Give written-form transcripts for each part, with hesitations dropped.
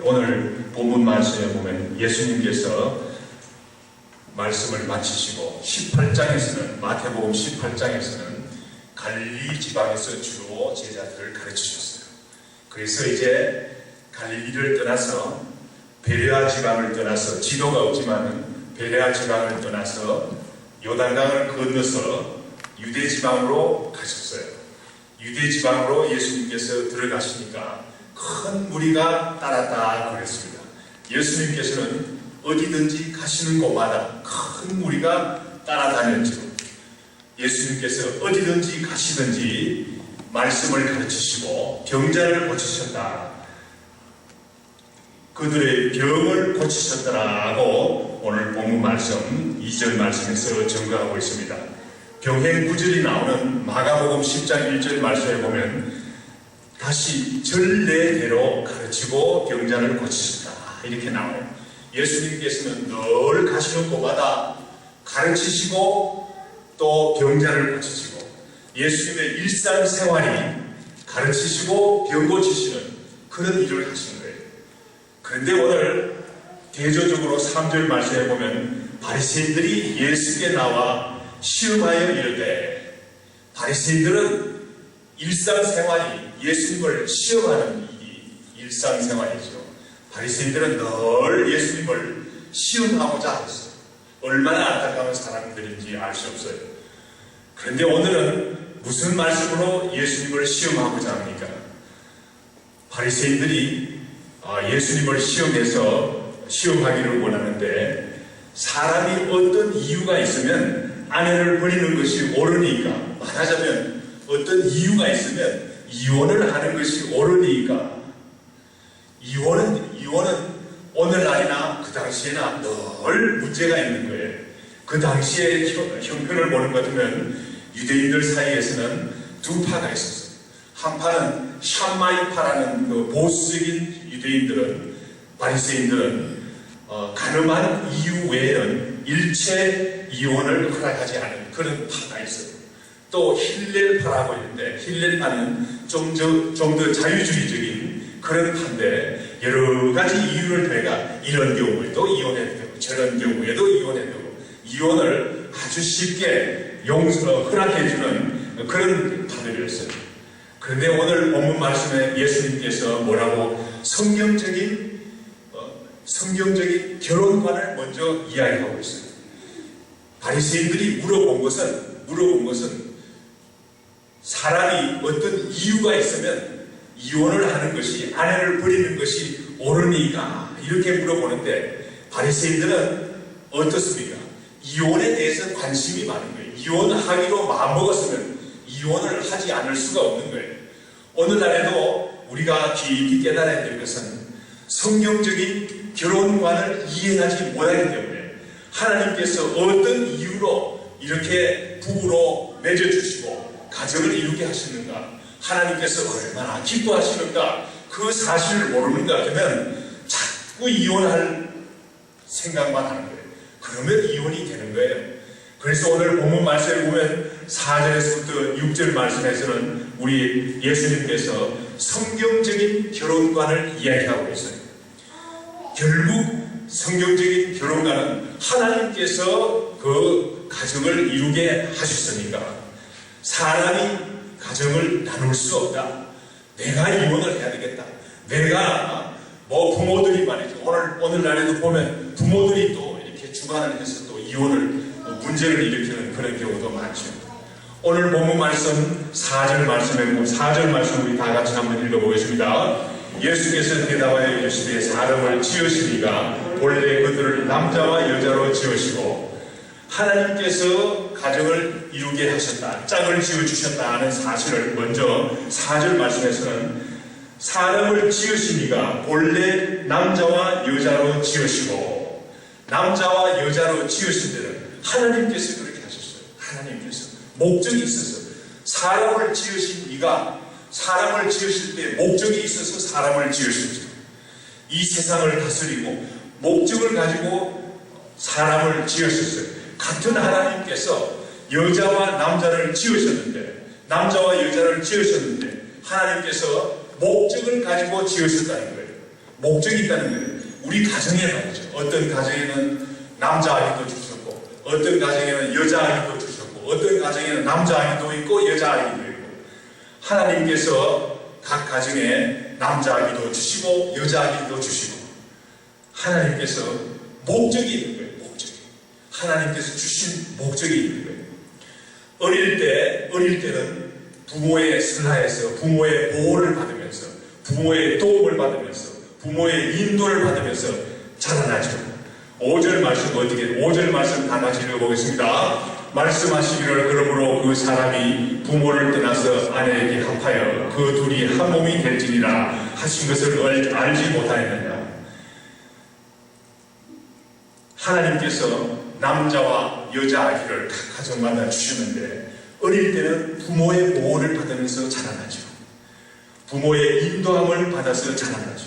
오늘 본문 말씀에 보면 예수님께서 말씀을 마치시고 18장에서는 마태복음 18장에서는 갈릴리 지방에서 주로 제자들을 가르치셨어요. 그래서 이제 갈릴리를 떠나서 베레아 지방을 떠나서 지도가 없지만은 베레아 지방을 떠나서 요단강을 건너서 유대 지방으로 가셨어요. 유대 지방으로 예수님께서 들어가시니까 큰 무리가 따랐다 그랬습니다. 예수님께서는 어디든지 가시는 곳마다 큰 무리가 따라다녔죠. 예수님께서 어디든지 가시든지 말씀을 가르치시고 병자를 고치셨다. 그들의 병을 고치셨더라고 오늘 본문 말씀 2절 말씀에서 증거하고 있습니다. 병행 9절이 나오는 마가복음 10장 1절 말씀에 보면 다시 전례대로 가르치고 병자를 고치셨다 이렇게 나와요. 예수님께서는 늘 가시는 곳마다 가르치시고 또 병자를 고치시고 예수님의 일상생활이 가르치시고 병 고치시는 그런 일을 하시는 거예요. 그런데 오늘 대조적으로 3절 말씀에 보면 바리새인들이 예수께 나와 시험하여 이르되, 바리새인들은 일상생활이 예수님을 시험하는 일이 일상생활이죠. 바리새인들은 늘 예수님을 시험하고자 했어요. 얼마나 안타까운 사람들인지 알 수 없어요. 그런데 오늘은 무슨 말씀으로 예수님을 시험하고자 합니까? 바리새인들이 예수님을 시험하기를 원하는데 사람이 어떤 이유가 있으면 아내를 버리는 것이 옳으니까, 말하자면 어떤 이유가 있으면 이혼을 하는 것이 옳으니까, 이혼은 오늘날이나 그 당시에나 늘 문제가 있는 거예요. 그 당시에 형편을 보는 것 같으면 유대인들 사이에서는 두 파가 있었어요. 한 파는 샴마이파라는 그 보수적인 유대인들은, 바리새인들은 가늠한 이유 외에는 일체 이혼을 허락하지 않은 그런 파가 있어요. 또 힐렐파라고 있는데, 힐렐파는 좀 더 자유주의적인 그런 파인데, 여러 가지 이유를 대가 이런 경우에도 이혼해도 되고 저런 경우에도 이혼해도 되고 이혼을 아주 쉽게 허락해주는 그런 파들이었어요. 그런데 오늘 본문 말씀에 예수님께서 뭐라고 성경적인 결혼관을 먼저 이야기하고 있어요. 바리새인들이 물어본 것은 사람이 어떤 이유가 있으면 이혼을 하는 것이, 아내를 버리는 것이 옳으니까 이렇게 물어보는데, 바리새인들은 어떻습니까? 이혼에 대해서 관심이 많은 거예요. 이혼하기로 마음먹었으면 이혼을 하지 않을 수가 없는 거예요. 오늘날에도 우리가 깊이 깨달아야 될 것은 성경적인 결혼관을 이해하지 못하기 때문에 하나님께서 어떤 이유로 이렇게 부부로 맺어주시고 가정을 이루게 하시는가, 하나님께서 얼마나 기뻐하시는가, 그 사실을 모르는 것 같으면 자꾸 이혼할 생각만 하는 거예요. 그러면 이혼이 되는 거예요. 그래서 오늘 본문 말씀을 보면 4절에서부터 6절 말씀에서는 우리 예수님께서 성경적인 결혼관을 이야기하고 있어요. 결국 성경적인 결혼관은 하나님께서 그 가정을 이루게 하셨으니까 사람이 가정을 나눌 수 없다. 내가 이혼을 해야 되겠다. 내가 부모들이 말이죠. 오늘날에도 보면 부모들이 또 이렇게 주관을 해서 또 이혼을 문제를 일으키는 그런 경우도 많죠. 오늘 본문 말씀 4절 말씀 우리 다 같이 한번 읽어보겠습니다. 예수께서 대답하여 이르시되 사람을 지으시니가 본래 그들을 남자와 여자로 지으시고 하나님께서 가정을 이루게 하셨다, 짝을 지어주셨다 하는 사실을 먼저 4절 말씀에서는 사람을 지으시니가 본래 남자와 여자로 지으시고, 남자와 여자로 지으신 데는 하나님께서 그렇게 하셨어요. 하나님께서 목적이 있어서 사람을 지으신 이가 사람을 지으실 때 목적이 있어서 사람을 지으셨죠. 이 세상을 다스리고 목적을 가지고 사람을 지으셨어요. 같은 하나님께서 여자와 남자를 지으셨는데, 남자와 여자를 지으셨는데 하나님께서 목적을 가지고 지으셨다는 거예요. 목적이 있다는 거예요. 우리 가정에 말이죠. 어떤 가정에는 남자 아기도 주셨고, 어떤 가정에는 여자 아기도 주셨고, 어떤 가정에는 남자 아기도 있고 여자 아기도 있고, 하나님께서 각 가정에 남자 아기도 주시고 여자 아기도 주시고, 하나님께서 목적이 있는 거예요. 목적이. 하나님께서 주신 목적이 있는 거예요. 어릴 때는 부모의 슬하에서 부모의 보호를 받으면서, 부모의 도움을 받으면서, 부모의 인도를 받으면서 자라나죠. 5절 말씀 5절 말씀 다 같이 읽어보겠습니다. 말씀하시기를 그러므로 그 사람이 부모를 떠나서 아내에게 합하여 그 둘이 한 몸이 될지니라 하신 것을 알지 못하였느냐. 하나님께서 남자와 여자 아기를 각 가정마다 주시는데, 어릴 때는 부모의 보호를 받으면서 자라나죠. 부모의 인도함을 받아서 자라나죠.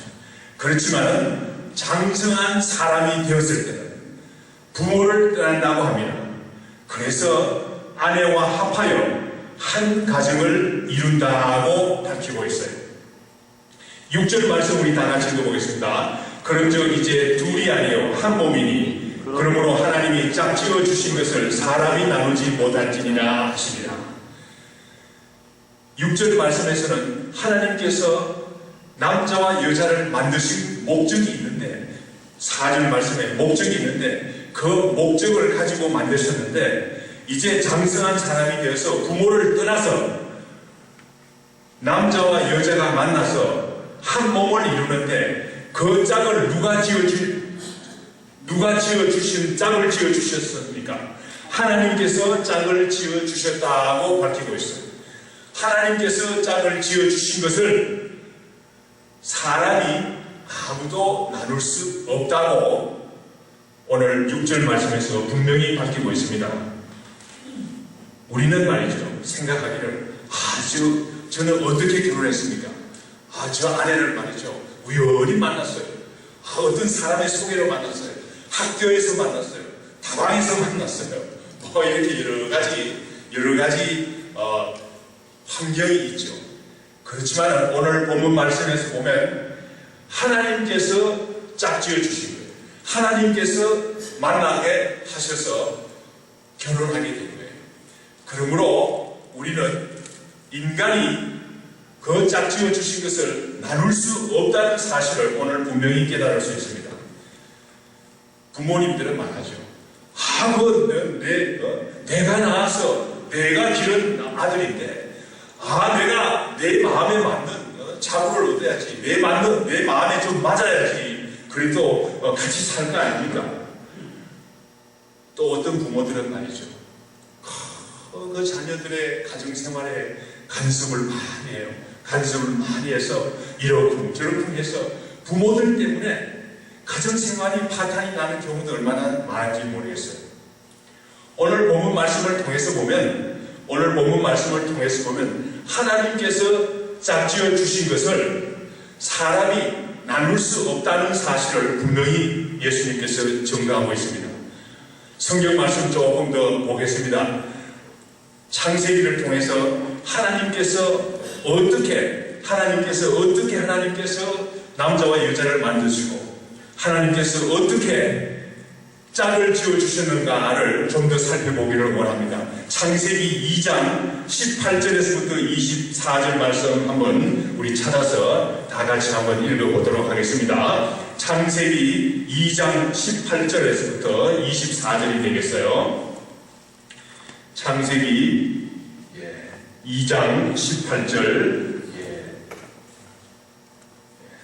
그렇지만 장성한 사람이 되었을 때는 부모를 떠난다고 합니다. 그래서 아내와 합하여 한 가정을 이룬다고 밝히고 있어요. 6절 말씀 우리 다 같이 읽어보겠습니다. 그런즉 이제 둘이 아니요 한 몸이니 그러므로 하나님이 짝지어 주신 것을 사람이 나누지 못할지니라 하시니라. 6절 말씀에서는 하나님께서 남자와 여자를 만드신 목적이 있는데, 4절 말씀에 목적이 있는데 그 목적을 가지고 만드셨는데, 이제 장성한 사람이 되어서 부모를 떠나서 남자와 여자가 만나서 한 몸을 이루는데, 그 짝을 누가 지어주신 짝을 지어주셨습니까? 하나님께서 짝을 지어주셨다고 밝히고 있어요. 하나님께서 짝을 지어주신 것을 사람이 아무도 나눌 수 없다고 오늘 6절 말씀에서 분명히 밝히고 있습니다. 우리는 말이죠, 생각하기를 저는 어떻게 결혼했습니까? 저 아내를 말이죠, 우연히 만났어요. 어떤 사람의 소개로 만났어요. 학교에서 만났어요. 다방에서 만났어요. 이렇게 여러 가지 환경이 있죠. 그렇지만 오늘 본문 말씀에서 보면 하나님께서 짝지어 주신 거예요. 하나님께서 만나게 하셔서 결혼하게 된 거예요. 그러므로 우리는 인간이 그 짝지어 주신 것을 나눌 수 없다는 사실을 오늘 분명히 깨달을 수 있습니다. 부모님들은 말하죠. 내가 낳아서 내가 기른 아들인데, 내가 내 마음에 맞는 자부를 얻어야지. 내 마음에 좀 맞아야지. 그래도 같이 살 거 아닙니까? 또 어떤 부모들은 말이죠. 그 자녀들의 가정생활에 간섭을 많이 해요. 간섭을 많이 해서 이러쿵 저러쿵 해서 부모들 때문에 가정생활이 파탄이 나는 경우도 얼마나 많은지 모르겠어요. 오늘 본문 말씀을 통해서 보면 하나님께서 짝지어 주신 것을 사람이 나눌 수 없다는 사실을 분명히 예수님께서 증거하고 있습니다. 성경 말씀 조금 더 보겠습니다. 창세기를 통해서 하나님께서 어떻게 남자와 여자를 만드시고 하나님께서 어떻게 짝을 지어주셨는가를 좀 더 살펴보기를 원합니다. 창세기 2장 18절에서부터 24절 말씀 한번 우리 찾아서 다 같이 한번 읽어보도록 하겠습니다. 창세기 2장 18절에서부터 24절이 되겠어요. 창세기 2장 18절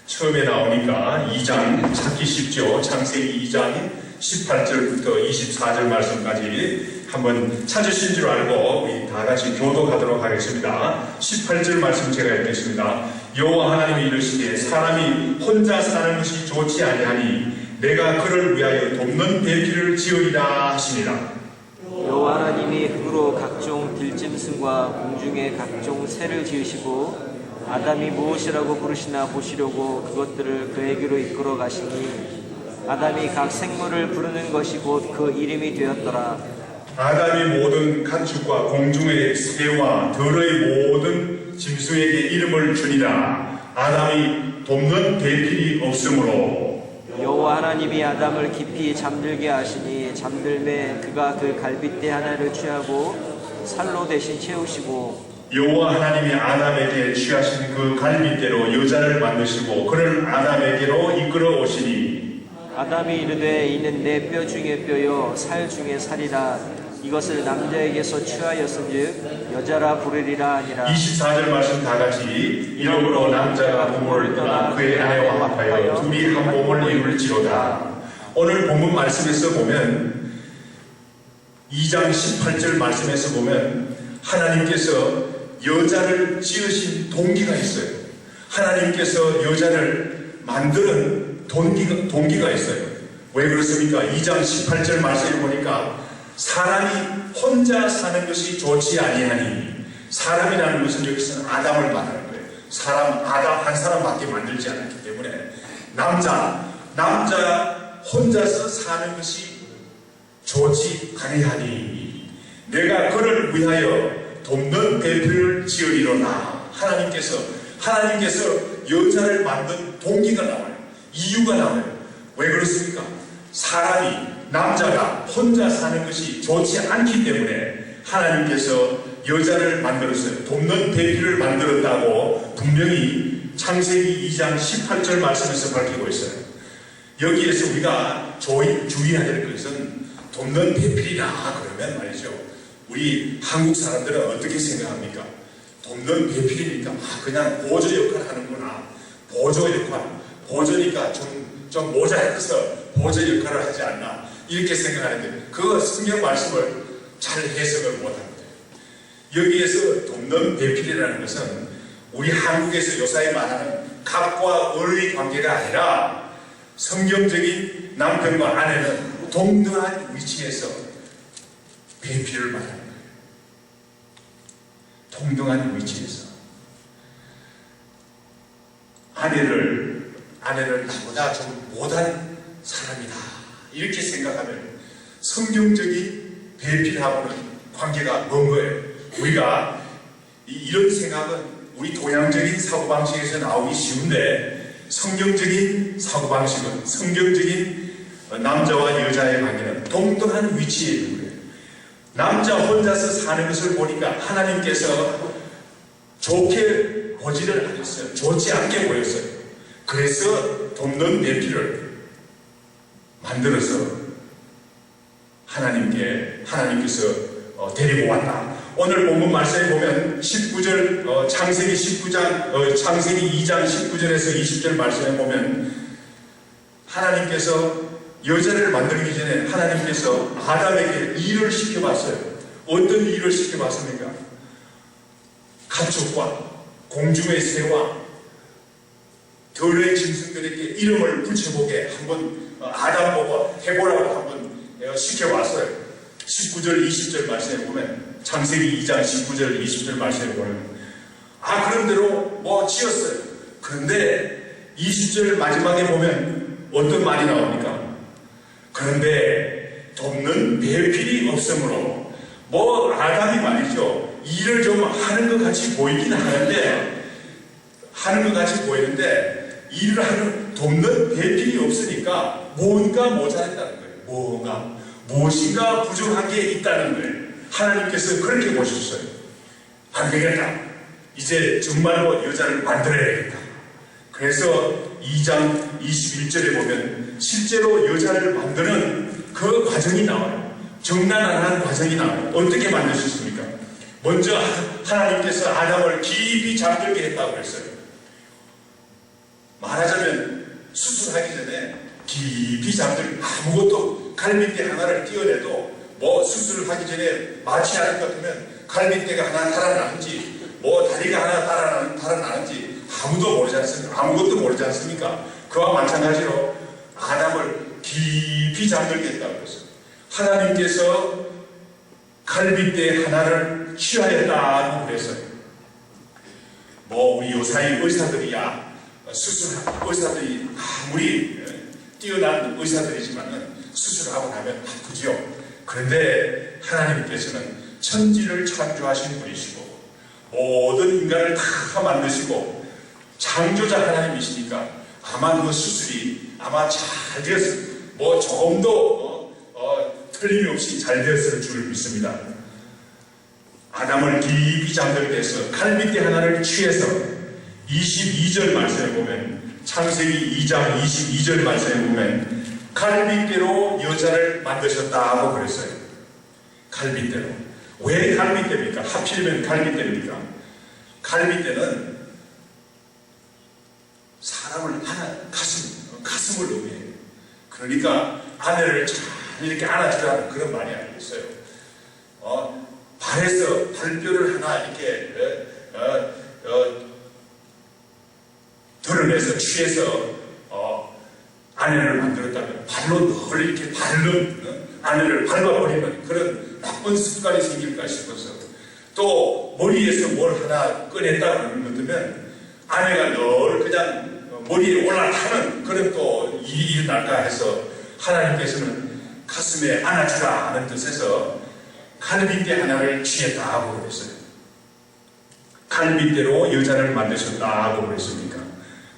처음에 나오니까 2장 찾기 쉽죠. 창세기 2장 18절부터 24절 말씀까지 한번 찾으신 줄 알고 우리 다 같이 교독하도록 하겠습니다. 18절 말씀 제가 읽겠습니다. 여호와 하나님이 이르시되 사람이 혼자 사는 것이 좋지 아니하니 내가 그를 위하여 돕는 배필을 지으리라 하시니라. 여호와 하나님이 흙으로 각종 들짐승과 공중의 각종 새를 지으시고 아담이 무엇이라고 부르시나 보시려고 그것들을 그에게로 이끌어 가시니 아담이 각 생물을 부르는 것이 곧 그 이름이 되었더라. 아담이 모든 가축과 공중의 새와 들의 모든 짐승에게 이름을 주니라. 아담이 돕는 배필이 없으므로 여호와 하나님이 아담을 깊이 잠들게 하시니 잠들매 그가 그 갈빗대 하나를 취하고 살로 대신 채우시고 여호와 하나님이 아담에게 취하신 그 갈빗대로 여자를 만드시고 그를 아담에게로 이끌어 오시니 아담이 이르되 이는 내 뼈 중에 뼈요 살 중에 살이라 이것을 남자에게서 취하였은즉 여자라 부르리라 하니라. 24절 말씀 다 같이 이러므로 남자가 부모를 떠나 그의 아내와 합하여 둘이 한 몸을 이룰지로다. 오늘 본문 말씀에서 보면 2장 18절 말씀에서 보면 하나님께서 여자를 지으신 동기가 있어요. 하나님께서 여자를 만드는 동기가 있어요. 왜 그렇습니까? 2장 18절 말씀을 보니까 사람이 혼자 사는 것이 좋지 아니하니, 사람이라는 것은 여기서는 아담을 말하는 거예요. 아담 한 사람밖에 만들지 않았기 때문에 남자 혼자서 사는 것이 좋지 아니하니 내가 그를 위하여 돕는 배필을 지으리로다. 하나님께서 여자를 만든 동기가 나와요. 이유가 나와요. 왜 그렇습니까? 남자가 혼자 사는 것이 좋지 않기 때문에 하나님께서 여자를 만들었어요. 돕는 배필을 만들었다고 분명히 창세기 2장 18절 말씀에서 밝히고 있어요. 여기에서 우리가 주의해야 될 것은 돕는 배필이다 그러면 말이죠. 우리 한국 사람들은 어떻게 생각합니까? 돕는 배필이니까 그냥 보조 역할 하는구나. 보조니까 좀 모자라서 보조 역할을 하지 않나 이렇게 생각하는데 그 성경 말씀을 잘 해석을 못합니다. 여기에서 돕는 배필이라는 것은 우리 한국에서 요사이 말하는 갑과 을의 관계가 아니라 성경적인 남편과 아내는 동등한 위치에서 배필을 말하는 거예요. 동등한 위치에서 아내를 나보다 좀 못한 사람이다 이렇게 생각하면 성경적인 배필하고는 관계가 먼 거예요. 우리가 이런 생각은 우리 동양적인 사고방식에서 나오기 쉬운데 성경적인 사고방식은 성경적인 남자와 여자의 관계는 동등한 위치에 있는 거예요. 남자 혼자서 사는 것을 보니까 하나님께서 좋게 보지를 않았어요. 좋지 않게 보였어요. 그래서 돕는 배필을 만들어서 하나님께서 데리고 왔다. 오늘 본문 말씀에 보면 19절 창세기 2장 19절에서 20절 말씀에 보면 하나님께서 여자를 만들기 전에 하나님께서 아담에게 일을 시켜봤어요. 어떤 일을 시켜봤습니까? 가축과 공중의 새와 들의 짐승들에게 이름을 붙여보게 한번 아담 보고 해보라고 한번 시켜봤어요. 19절 20절 말씀에 보면 창세기 2장 19절 20절 말씀에 보면 그런 대로 지었어요. 그런데 20절 마지막에 보면 어떤 말이 나옵니까? 그런데 돕는 배필이 없으므로 아담이 말이죠. 일을 좀 하는 것 같이 보이긴 하는데 일을 하는 돕는 배필이 없으니까 뭔가 모자란다는 거예요. 무엇인가 부족한 게 있다는 거예요. 하나님께서 그렇게 보셨어요. 안 되겠다. 이제 정말로 여자를 만들어야겠다. 그래서 2장 21절에 보면 실제로 여자를 만드는 그 과정이 나와요. 정난한 과정이 나와요. 어떻게 만드셨습니까? 먼저 하나님께서 아담을 깊이 잠들게 했다고 그랬어요. 말하자면 수술하기 전에 깊이 잠들게 아무것도 갈빗대 하나를 띄어내도 수술을 하기 전에 마취 않을 것 같으면 갈빗대가 하나 달아나는지 다리가 하나 달아나는지 아무것도 모르지 않습니까? 그와 마찬가지로 아담을 깊이 잠들게 했다고 그랬어요. 하나님께서 갈빗대 하나를 취하였다고 그랬어요. 우리 요사이 의사들이 아무리 뛰어난 의사들이지만은 수술하고 나면 아프지요. 그런데 하나님께서는 천지를 창조하신 분이시고 모든 인간을 다 만드시고 창조자 하나님이시니까 아마 그 수술이 아마 잘 되었을, 뭐 조금도 틀림없이 잘 되었을 줄 믿습니다. 아담을 깊이 잠들게 해서 갈빗대 하나를 취해서 22절 말씀에 보면, 창세기 2장 22절 말씀에 보면 갈빗대로 여자를 만드셨다고 그랬어요. 갈빗대로. 왜 갈빗대입니까? 하필이면 갈빗대입니까? 갈빗대는 사람을 가슴을 의미해요. 그러니까 아내를 잘 이렇게 안아주라는 그런 말이 아니겠어요. 발에서 발뼈를 하나 이렇게 드러내서 취해서 아내를 만들었다면 발로 늘 이렇게 아내를 밟아버리는 그런 나쁜 습관이 생길까 싶어서, 또 머리에서 뭘 하나 꺼냈다 그러면 아내가 늘 그냥 머리에 올라타는 그런 또 일이 일어날까 해서 하나님께서는 가슴에 안아주라 하는 뜻에서 갈빗대 하나를 취했다고 그랬어요. 갈빗대로 여자를 만드셨다고 그랬습니까?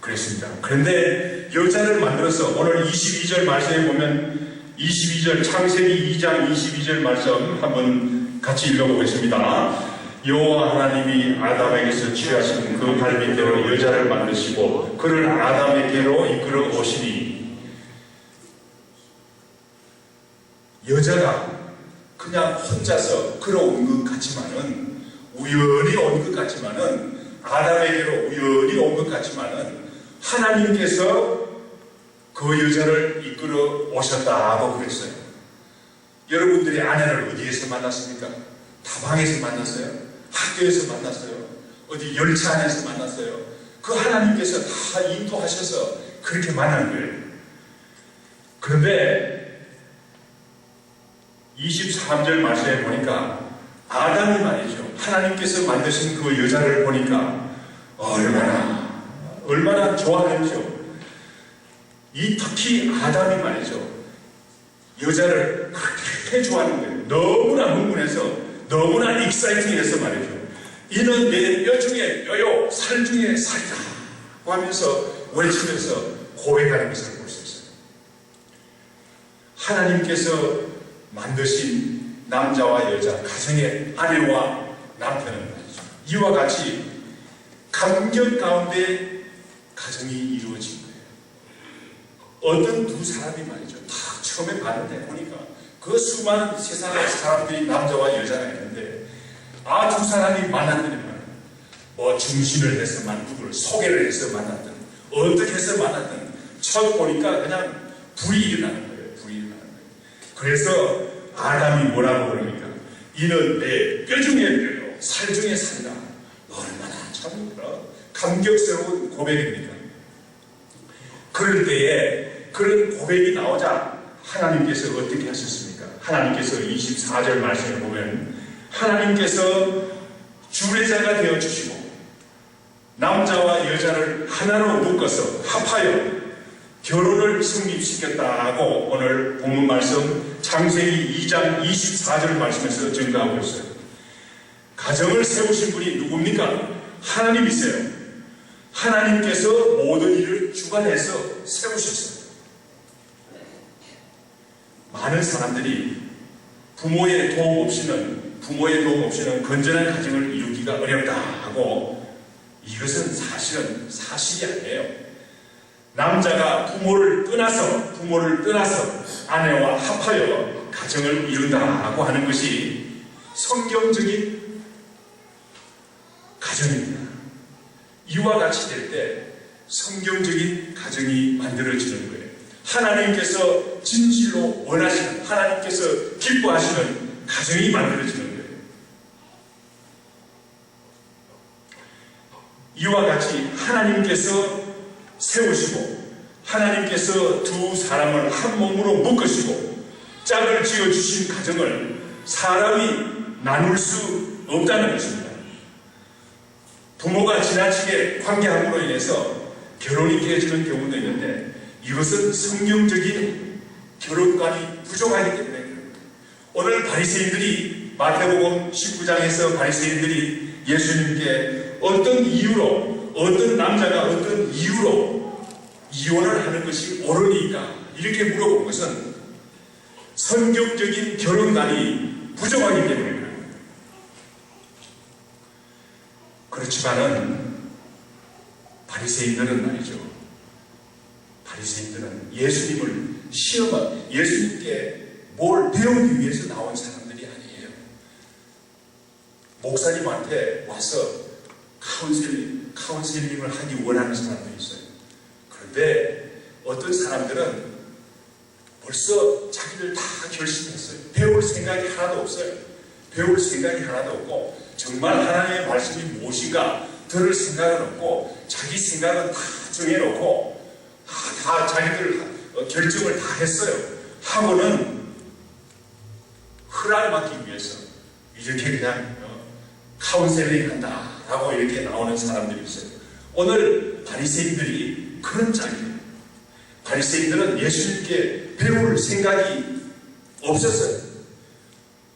그랬습니다. 그런데 여자를 만들어서 오늘 22절 말씀에 보면 22절 창세기 2장 22절 말씀 한번 같이 읽어보겠습니다. 여호와 하나님이 아담에게서 취하신 그 갈빗대로 여자를 만드시고 그를 아담에게로 이끌어 오시니, 여자가 그냥 혼자서 걸어온 것 같지만은, 우연히 온 것 같지만은, 아담에게로 우연히 온 것 같지만은 하나님께서 그 여자를 이끌어 오셨다고 그랬어요. 여러분들이 아내를 어디에서 만났습니까? 다방에서 만났어요? 학교에서 만났어요? 어디 열차 안에서 만났어요? 그 하나님께서 다 인도하셔서 그렇게 만난 거예요. 그런데 23절 말씀에 보니까 아담이 말이죠, 하나님께서 만드신 그 여자를 보니까 얼마나 좋아했죠. 특히 아담이 말이죠, 여자를 그렇게 좋아하는 거예요. 너무나 흥분해서, 너무나 익사이팅해서 말이죠, 이는 내 뼈 중에 뼈요 살 중에 살이다 하면서 외치면서 고백하는 것을 볼 수 있어요. 하나님께서 만드신 남자와 여자, 가정의 아내와 남편은 말이죠, 이와 같이 감격 가운데 가정이 이루어진 거예요. 어떤 두 사람이 말이죠, 다 처음에 봤는데 보니까 그 수많은 세상의 사람들이 남자와 여자가 있는데, 두 사람이 만났더니 말이에요, 뭐 중신을 해서 누구를 소개를 해서 만났든 어떻게 해서 만났든 첫 보니까 그냥 불이 일어나는 거예요. 불이 일어나는 거예요. 그래서 아담이 뭐라고 그럽니까? 이는 내 뼈 중에 뼈요 살 중에 살이다. 얼마나 참 감격스러운 고백입니까? 그럴 때에 그런 고백이 나오자 하나님께서 어떻게 하셨습니까? 하나님께서 24절 말씀에 보면 하나님께서 주례자가 되어주시고 남자와 여자를 하나로 묶어서 합하여 결혼을 성립시켰다고 오늘 본문 말씀 창세기 2장 24절 말씀에서 증거하고 있어요. 가정을 세우신 분이 누굽니까? 하나님이세요. 하나님께서 모든 일을 주관해서 세우셨어요. 많은 사람들이 부모의 도움 없이는 건전한 가정을 이루기가 어렵다 하고, 이것은 사실은 사실이 아니에요. 남자가 부모를 떠나서 아내와 합하여 가정을 이룬다고 하는 것이 성경적인 가정입니다. 이와 같이 될 때 성경적인 가정이 만들어지는 거예요. 하나님께서 진실로 원하시는, 하나님께서 기뻐하시는 가정이 만들어지는 거예요. 이와 같이 하나님께서 세우시고 하나님께서 두 사람을 한 몸으로 묶으시고 짝을 지어주신 가정을 사람이 나눌 수 없다는 것입니다. 부모가 지나치게 관계함으로 인해서 결혼이 깨지는 경우도 있는데, 이것은 성경적인 결혼관이 부족하기 때문에 그렇습니다. 오늘 바리새인들이, 마태복음 19장에서 바리새인들이 예수님께 어떤 이유로, 어떤 남자가 어떤 이유로 이혼을 하는 것이 옳으니까 이렇게 물어본 것은 성경적인 결혼관이 부족하기 때문입니다. 그렇지만은 바리새인들은 말이죠. 바리새인들은 예수님을 예수님께 뭘 배우기 위해서 나온 사람들이 아니에요. 목사님한테 와서 카운셀링을 하기 원하는 사람들이 있어요. 그런데 어떤 사람들은 벌써 자기들 다 결심했어요. 배울 생각이 하나도 없어요. 배울 생각이 하나도 없고 정말 하나님의 말씀이 무엇인가 들을 생각은 없고 자기 생각은 다 정해놓고 다 자기들 결정을 다 했어요. 하고는 허락을 받기 위해서 이렇게 그냥 카운셀링 한다라고 이렇게 나오는 사람들이 있어요. 오늘 바리새인들이 그런 짝이에요. 바리새인들은 예수님께 배울 생각이 없었어요.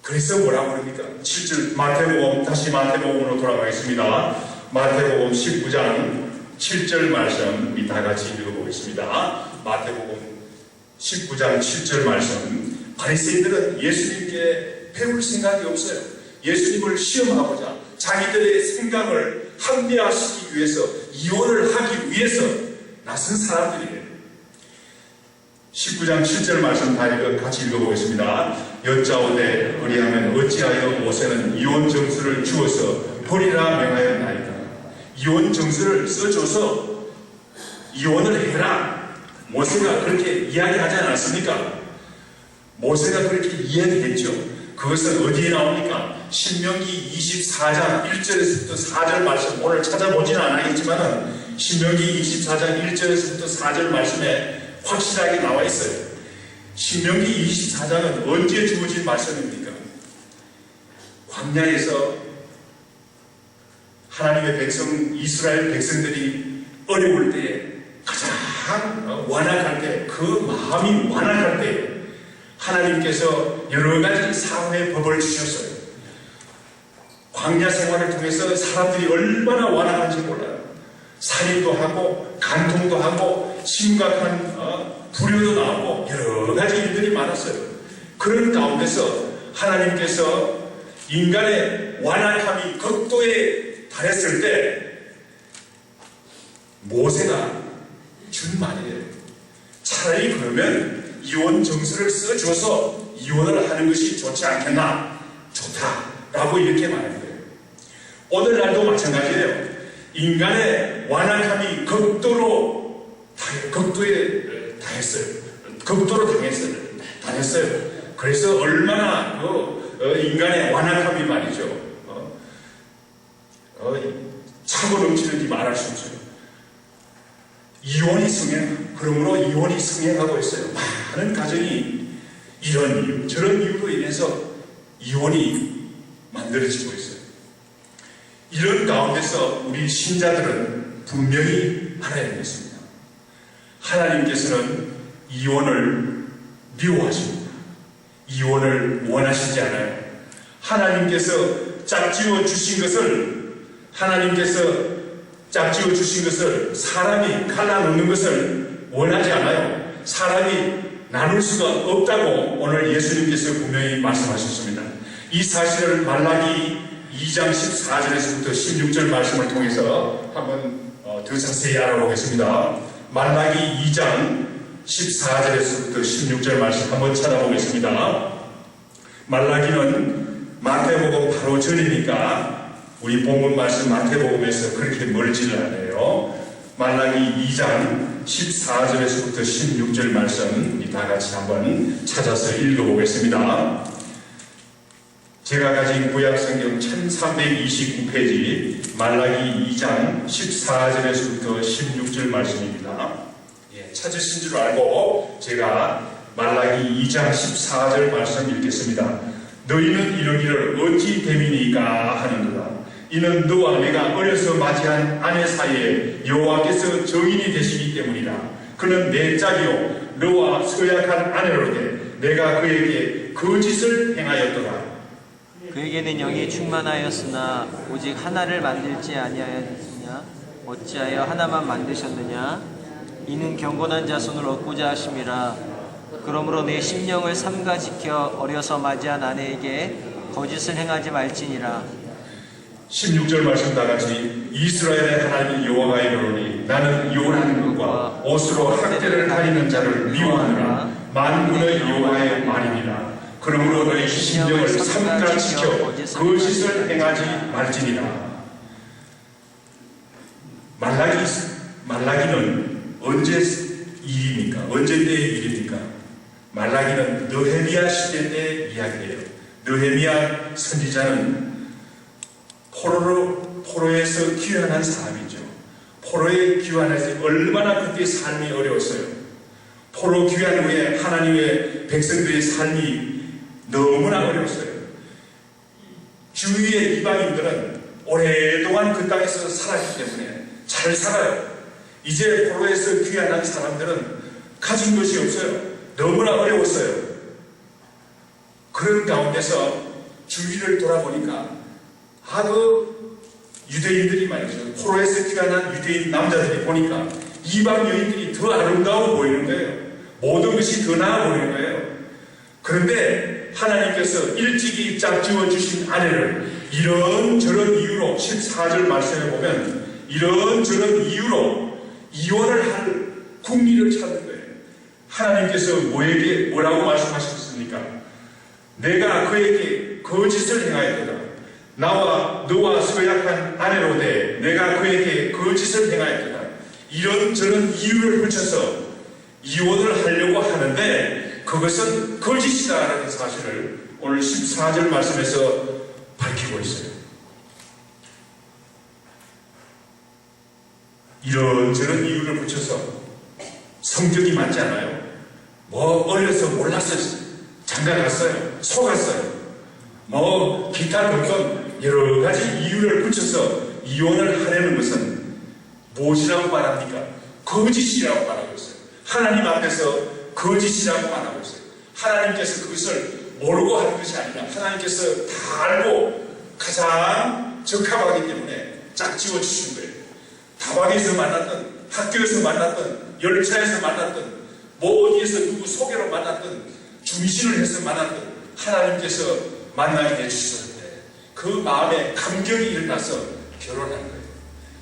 그래서 뭐라고 그럽니까? 7절 마태복음, 다시 마태복음으로 돌아가겠습니다. 마태복음 19장 7절 말씀 우리 다 같이 읽어보겠습니다. 마태복음 19장 7절 말씀. 바리새인들은 예수님께 배울 생각이 없어요. 예수님을 시험하고자 자기들의 생각을 합리화시키기 위해서 이혼을 하기 위해서 나선 사람들이에요. 19장 7절 말씀 다 같이 읽어보겠습니다. 여짜오되 그리하면 어찌하여 모세는 이혼 정수를 주어서 버리라 명하였나이까. 이혼 정수를 써줘서 이혼을 해라. 모세가 그렇게 이야기하지 않았습니까? 모세가 그렇게 이야기했죠. 그것은 어디에 나옵니까? 신명기 24장 1절에서부터 4절 말씀, 오늘 찾아보지는 않았지만 신명기 24장 1절에서부터 4절 말씀에 확실하게 나와 있어요. 신명기 24장은 언제 주어진 말씀입니까? 광야에서 하나님의 백성, 이스라엘 백성들이 어려울 때 가장 완악할 때, 그 마음이 완악할 때 하나님께서 여러 가지 사회의 법을 주셨어요. 광야 생활을 통해서 사람들이 얼마나 완악한지 몰라요. 살인도 하고 간통도 하고 심각한 불효도 나오고 여러 가지 일들이 많았어요. 그런 가운데서 하나님께서 인간의 완악함이 극도에 달했을 때 모세가 준 말이에요. 차라리 그러면 이혼 정서를 써줘서 이혼을 하는 것이 좋지 않겠나? 좋다라고 이렇게 말한 거예요. 오늘날도 마찬가지예요. 인간의 완악함이 극도에 당했어요. 극도로 당했어요. 그래서 얼마나 인간의 완악함이 말이죠. 차고 넘치는지 말할 수 없어요. 이혼이 그러므로 이혼이 성행하고 있어요. 많은 가정이 이런 이유, 저런 이유로 인해서 이혼이 만들어지고 있어요. 이런 가운데서 우리 신자들은 분명히 알아야 되겠습니다. 하나님께서는 이혼을 미워하십니다. 이혼을 원하시지 않아요. 하나님께서 짝지어 주신 것을 사람이 갈라놓는 것을 원하지 않아요. 사람이 나눌 수가 없다고 오늘 예수님께서 분명히 말씀하셨습니다. 이 사실을 말라기 2장 14절에서부터 16절 말씀을 통해서 한번 더 자세히 알아보겠습니다. 말라기 2장 14절에서부터 16절 말씀 한번 찾아보겠습니다. 말라기는 마태복음 바로 전이니까 우리 본문 말씀 마태복음에서 그렇게 멀지를 않아요. 말라기 2장 14절에서부터 16절 말씀 다 같이 한번 찾아서 읽어보겠습니다. 제가 가진 구약성경 1329페이지 말라기 2장 14절에서부터 16절 말씀입니다. 찾으신 줄 알고 제가 말라기 2장 14절 말씀 읽겠습니다. 너희는 이러기를 어찌 됨이니까 하는도다. 이는 너와 내가 어려서 맞이한 아내 사이에 여호와께서 정인이 되시기 때문이다. 그는 내 짝이요 너와 서약한 아내로되 내가 그에게 거짓을 행하였더라. 그에게는 영이 충만하였으나 오직 하나를 만들지 아니하였느냐. 어찌하여 하나만 만드셨느냐? 이는 경건한 자손을 얻고자 하심이라. 그러므로 내 심령을 삼가 지켜 어려서 맞이한 아내에게 거짓을 행하지 말지니라. 16절 말씀 다 같이 이스라엘의 하나님 여호와가 이르노니 나는 이혼하는 것과 옷으로 학대를 가리는 자를 미워하느라 만군의 여호와의 말이니라. 그러므로 너희 심령을 삼가 지켜 거짓을 행하지 말지니라. 말라기는 언제 일입니까? 언제 때의 일입니까? 말라기는 느헤미야 시대 때의 이야기예요. 느헤미야 선지자는 포로에서 귀환한 사람이죠. 포로에 귀환할 때 얼마나 그때 삶이 어려웠어요. 포로 귀환 후에 하나님의 백성들의 삶이 너무나 어려웠어요. 주위의 이방인들은 오랫동안 그 땅에서 살았기 때문에 잘 살아요. 이제 포로에서 귀환한 사람들은 가진 것이 없어요. 너무나 어려웠어요. 그런 가운데서 주위를 돌아보니까 유대인들이 말이죠. 포로에서 귀환한 유대인 남자들이 보니까 이방 여인들이 더 아름다워 보이는 거예요. 모든 것이 더 나아 보이는 거예요. 그런데 하나님께서 일찍이 짝지어 주신 아내를 이런저런 이유로 14절 말씀에 보면 이런저런 이유로 이혼을 할 국리를 찾는 거예요. 하나님께서 뭐라고 말씀하셨습니까? 내가 그에게 거짓을 행하였도다. 나와 너와 서약한 아내로 돼 내가 그에게 거짓을 행하였도다. 이런저런 이유를 붙여서 이혼을 하려고 하는데 그것은 거짓이다라는 사실을 오늘 14절 말씀에서 밝히고 있어요. 이런저런 이유를 붙여서 성격이 맞지 않아요. 어려서 몰라서 장가갔어요. 속았어요. 기타 등등 여러 가지 이유를 붙여서 이혼을 하려는 것은 무엇이라고 말합니까? 거짓이라고 말하고 있어요. 하나님 앞에서 거짓이라고 말하고 있어요. 하나님께서 그것을 모르고 하는 것이 아니라 하나님께서 다 알고 가장 적합하기 때문에 짝지어 주신 거예요. 다방에서 만났던, 학교에서 만났던, 열차에서 만났던, 어디에서 누구 소개로 만났던, 중신을 해서 만났던 하나님께서 만나게 해주셨는데 그 마음에 감격이 일어나서 결혼한 거예요.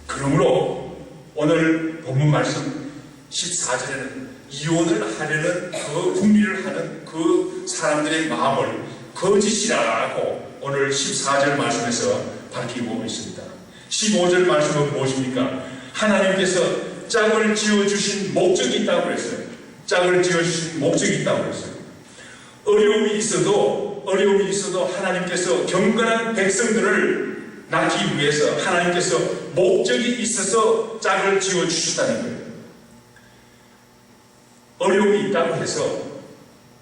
그러므로 오늘 본문 말씀 14절에는 이혼을 하려는 그 국리를 하는 그 사람들의 마음을 거짓이라고 오늘 14절 말씀에서 밝히고 있습니다. 15절 말씀은 무엇입니까? 하나님께서 짝을 지어주신 목적이 있다고 그랬어요. 짝을 지어주신 목적이 있다고 그랬어요. 어려움이 있어도 하나님께서 경건한 백성들을 낳기 위해서 하나님께서 목적이 있어서 짝을 지어주셨다는 거예요. 어려움이 있다고 해서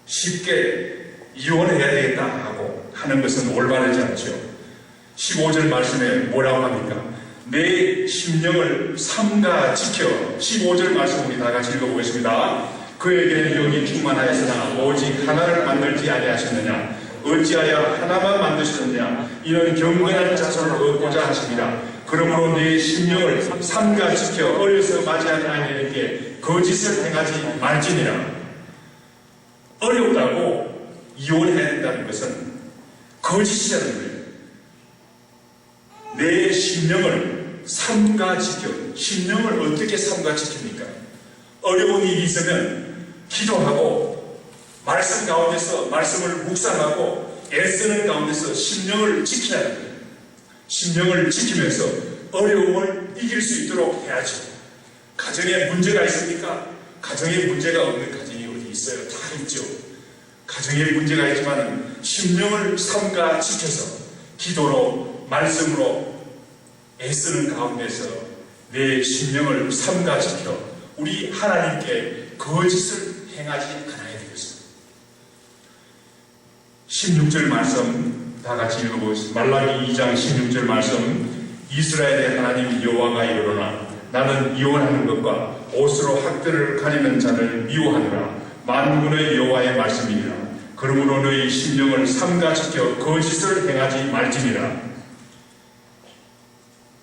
쉽게 이혼해야 되겠다 하고 하는 것은 올바르지 않죠. 15절 말씀에 뭐라고 합니까? 내 심령을 삼가 지켜. 15절 말씀 우리 다 같이 읽어보겠습니다. 그에게 영이 충만하였으나 오직 하나를 만들지 아니하셨느냐? 어찌하여 하나만 만드셨느냐? 이는 경건한 자손을 얻고자 하십니다. 그러므로 내 심령을 삼가 지켜 어려서 맞이한 아내에게 거짓을 행하지 말지니라. 어렵다고 이혼해야 된다는 것은 거짓이라는 거예요. 내 심령을 삼가 지켜. 심령을 어떻게 삼가 지킵니까? 어려운 일이 있으면 기도하고 말씀 가운데서 말씀을 묵상하고 애쓰는 가운데서 심령을 지키라는 거예요. 심령을 지키면서 어려움을 이길 수 있도록 해야죠. 가정에 문제가 있습니까? 가정에 문제가 없는 가정이 어디 있어요? 다 있죠. 가정에 문제가 있지만 심령을 삼가 지켜서 기도로 말씀으로 애쓰는 가운데서 내 심령을 삼가 지켜 우리 하나님께 거짓을 행하지 않아야 되겠습니다. 16절 말씀 다 같이 읽어보겠습니다. 말라기 2장 16절 말씀. 이스라엘의 하나님 여호와가 이르노나 나는 이혼하는 것과 옷으로 학대를 가리는 자를 미워하느라 만군의 여호와의 말씀이니라. 그러므로 너희 심령을 삼가 지켜 거짓을 행하지 말지니라.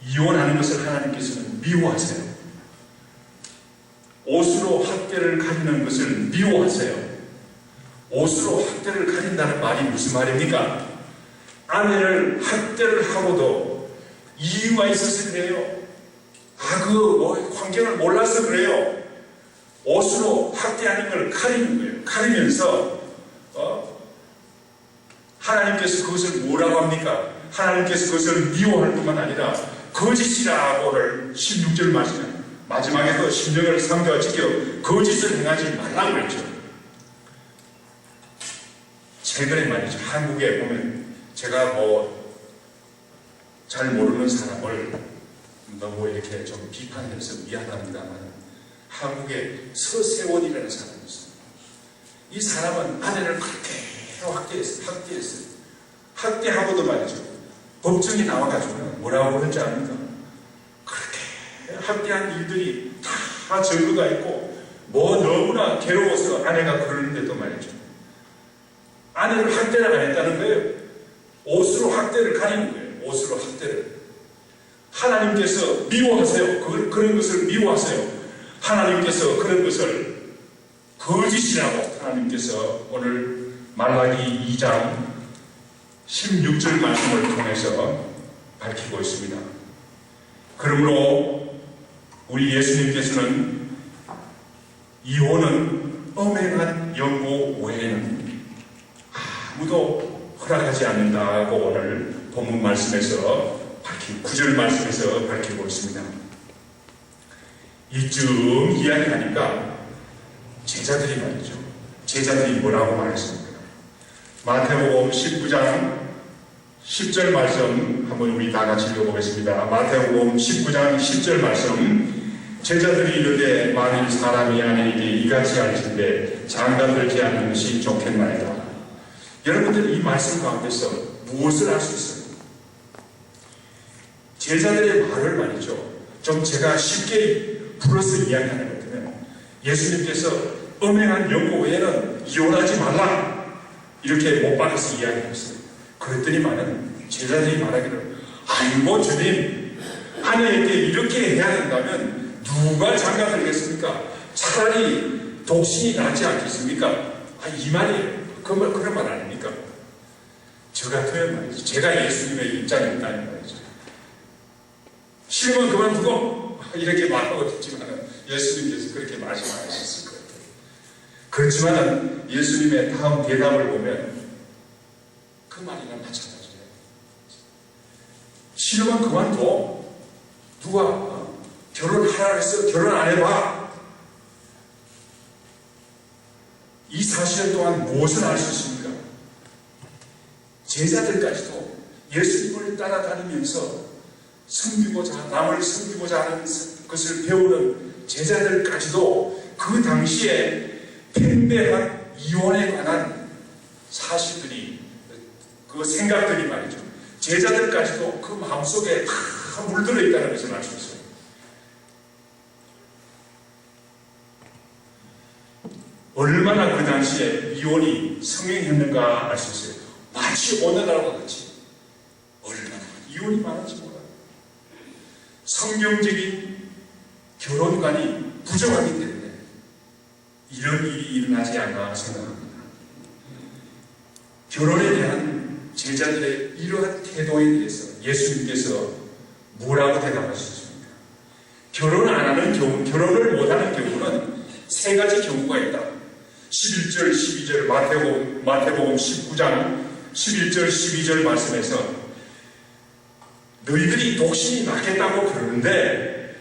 이혼하는 것을 하나님께서는 미워하세요. 옷으로 학대를 가리는 것을 미워하세요. 옷으로 학대를 가린다는 말이 무슨 말입니까? 아내를 학대를 하고도 이유가 있어서 그래요. 환경을 몰라서 그래요. 옷으로 학대하는 걸 가리는 거예요. 가리면서 하나님께서 그것을 뭐라고 합니까? 하나님께서 그것을 미워할 뿐만 아니라 거짓이라고를 16절 마지막에도 심령을 삼가 지켜 거짓을 행하지 말라고 그랬죠. 최근에 말이죠. 한국에 보면 제가 잘 모르는 사람을 너무 이렇게 좀 비판해서 미안합니다만 한국에 서세원이라는 사람이 있어요. 이 사람은 아내를 그렇게 학대했어요. 학대하고도 말이죠. 법정에 나와가지고 뭐라고 그런지 압니까? 그렇게 학대한 일들이 다 증거가 있고 너무나 괴로워서 아내가 그러는데도 말이죠. 아내를 학대를 안 했다는 거예요. 옷으로 학대를 가리는 거예요. 옷으로 학대를. 하나님께서 미워하세요. 그런 것을 미워하세요. 하나님께서 그런 것을 거짓이라고 하나님께서 오늘 말라기 2장 16절 말씀을 통해서 밝히고 있습니다. 그러므로 우리 예수님께서는 이혼은 엄행한 연고 외에는 아무도 허락하지 않는다고 오늘 본문 말씀에서 9절 말씀에서 밝히고 있습니다. 이쯤 이야기하니까 제자들이 말이죠. 제자들이 뭐라고 말했습니까? 마태복음 19장 10절 말씀 한번 우리 다 같이 읽어보겠습니다. 마태복음 19장 10절 말씀. 제자들이 이르되 만일 사람이 아내에게 이같이 할진대 장가 들지 않는 것이 좋겠나이다. 여러분들 이 말씀 가운데서 무엇을 알 수 있어요? 제자들의 말을 말이죠. 좀 제가 쉽게 풀어서 이야기하는 것 같으면 예수님께서 엄행한 연고 외에는 이혼하지 말라 이렇게 못 박아서 이야기했어요. 그랬더니만은 제자들이 말하기를 아이고 주님 아내에게 이렇게 해야 된다면 누가 장가 들겠습니까? 차라리 독신이 낫지 않겠습니까? 이 말이에요. 그런 말 아닙니까? 저 같으면 말이죠. 제가 예수님의 입장에 있다는 말이죠. 싫으면 그만두고 이렇게 말하고 듣지만 예수님께서 그렇게 말씀하셨을 것 같아요. 그렇지만 예수님의 다음 대답을 보면 그 말이랑 마찬가지예요. 싫으면 그만둬. 누가 결혼하라 해서 결혼 안 해봐. 이 사실 또한 무엇을 알 수 있습니까? 제자들까지도 예수님을 따라다니면서 남을 섬기고자 하는 것을 배우는 제자들까지도 그 당시에 팽배한 이혼에 관한 사실들이 그 생각들이 말이죠. 제자들까지도 그 마음속에 다 물들어 있다는 것을 알 수 있어요. 얼마나 그 당시에 이혼이 성행했는가 알 수 있어요. 마치 오늘날과 같이 얼마나 이혼이 많은지 몰라요. 성경적인 결혼관이 부정하기 때문에 이런 일이 일어나지 않나 생각합니다. 결혼에 대한 제자들의 이러한 태도에 대해서 예수님께서 뭐라고 대답하셨습니까? 결혼 안 하는 경우, 결혼을 못하는 경우는 세 가지 경우가 있다. 11절, 12절 마태복음 19장 11절, 12절 말씀에서 너희들이 독신이 낫겠다고 그러는데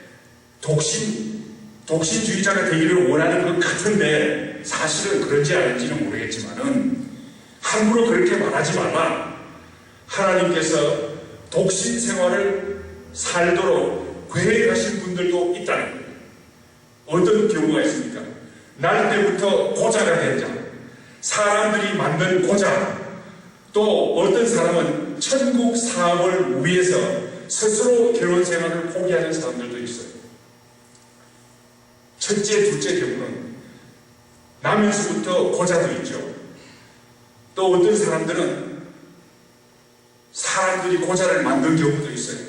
독신주의자가 되기를 원하는 것 같은데 사실은 그런지 아닌지는 모르겠지만은 함부로 그렇게 말하지 말라. 하나님께서 독신 생활을 살도록 계획하신 분들도 있다는 거예요. 어떤 경우가 있습니까? 날 때부터 고자가 된 자, 사람들이 만든 고자, 또 어떤 사람은 천국 사업을 위해서 스스로 결혼 생활을 포기하는 사람들도 있어요. 첫째, 둘째 경우는 나면서부터 고자도 있죠. 또 어떤 사람들은 사람들이 고자를 만든 경우도 있어요.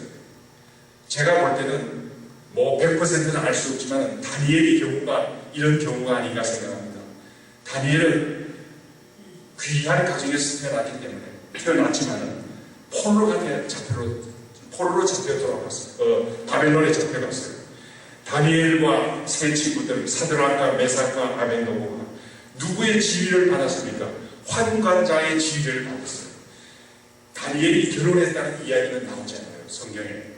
제가 볼 때는 뭐 100%는 알 수 없지만 다니엘의 경우가 이런 경우가 아닌가 생각합니다. 다니엘은 귀한 가정에서 태어났지만 포로로 잡혀 돌아갔어요. 바벨론에 잡혀갔어요. 다니엘과 세 친구들 사드락과 메삭과 아벤노고가 누구의 지위를 받았습니까? 환관자의 지위를 받았어요. 다니엘이 결혼했다는 이야기는 나오지 않아요, 성경에.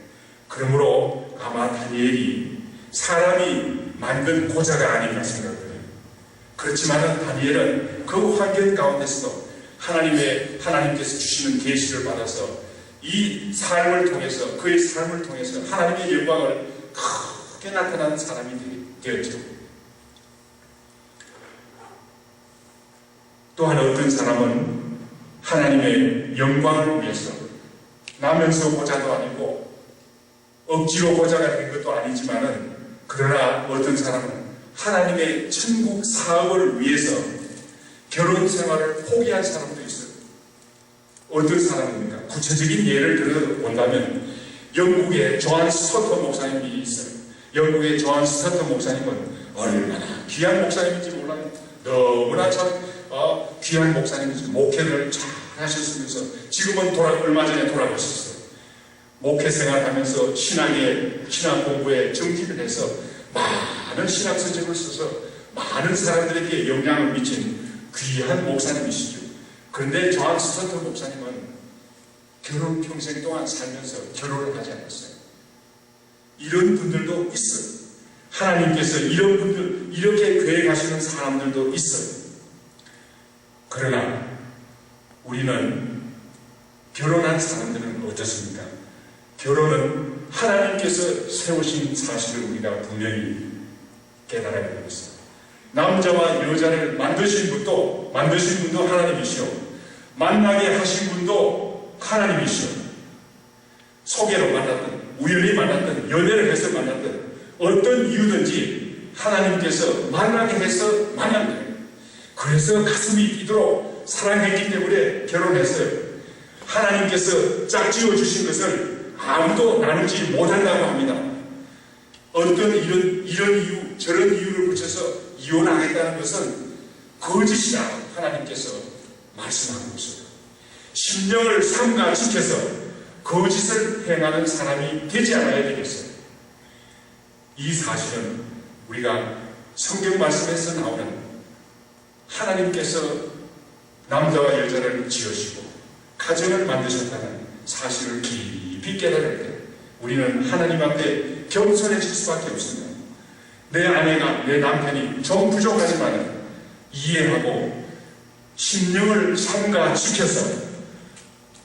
그러므로 아마 다니엘이 사람이 만든 고자가 아닌가 생각해요. 그렇지만 다니엘은 그 환경 가운데서도 하나님께서 주시는 계시를 받아서 이 삶을 통해서, 그의 삶을 통해서 하나님의 영광을 크게 나타난 사람이 되었죠. 또한 어떤 사람은 하나님의 영광을 위해서 나면서 고자도 아니고 억지로 고자가 된 것도 아니지만은, 그러나 어떤 사람은 하나님의 천국 사업을 위해서 결혼 생활을 포기한 사람도 있어요. 어떤 사람입니까? 구체적인 예를 들어본다면 영국의 조한 스토터 목사님이 있어요. 영국의 조한 스토터 목사님은 얼마나 귀한 목사님인지 몰라요. 너무나 참 귀한 목사님이죠. 목회를 잘 하셨으면서 지금은 얼마 전에 돌아가셨어요. 목회 생활하면서 신학 공부에 정진을 해서 많은 신학 서적을 써서 많은 사람들에게 영향을 미친 귀한 목사님이시죠. 그런데 조한 스토터 목사님은 결혼 평생 동안 살면서 결혼을 하지 않았어요. 이런 분들도 있어요. 하나님께서 이런 분들, 이렇게 계획하시는 사람들도 있어요. 그러나 우리는 결혼한 사람들은 어떻습니까? 결혼은 하나님께서 세우신 사실을 우리가 분명히 깨달아야 되겠습니다. 남자와 여자를 만드신 분도 하나님이시오. 만나게 하신 분도 하나님이시오. 소개로 만났든 우연히 만났든 연애를 해서 만났든 어떤 이유든지 하나님께서 만나게 해서 만난 거예요. 그래서 가슴이 뛰도록 사랑했기 때문에 결혼했어요. 하나님께서 짝지어 주신 것을 아무도 나누지 못한다고 합니다. 어떤 이런 이유 저런 이유를 붙여서 이혼하겠다는 것은 거짓이라고 하나님께서 말씀하고 있습니다. 심령을 삼가 지켜서 거짓을 행하는 사람이 되지 않아야 되겠어요. 이 사실은 우리가 성경 말씀에서 나오는 하나님께서 남자와 여자를 지으시고 가정을 만드셨다는 사실을 깊이 깨달을 때 우리는 하나님 앞에 겸손해질 수밖에 없습니다. 내 아내가, 내 남편이 좀 부족하지만 이해하고 심령을 삼가 지켜서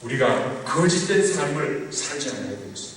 우리가 거짓된 삶을 살지 않아야 되겠습니다.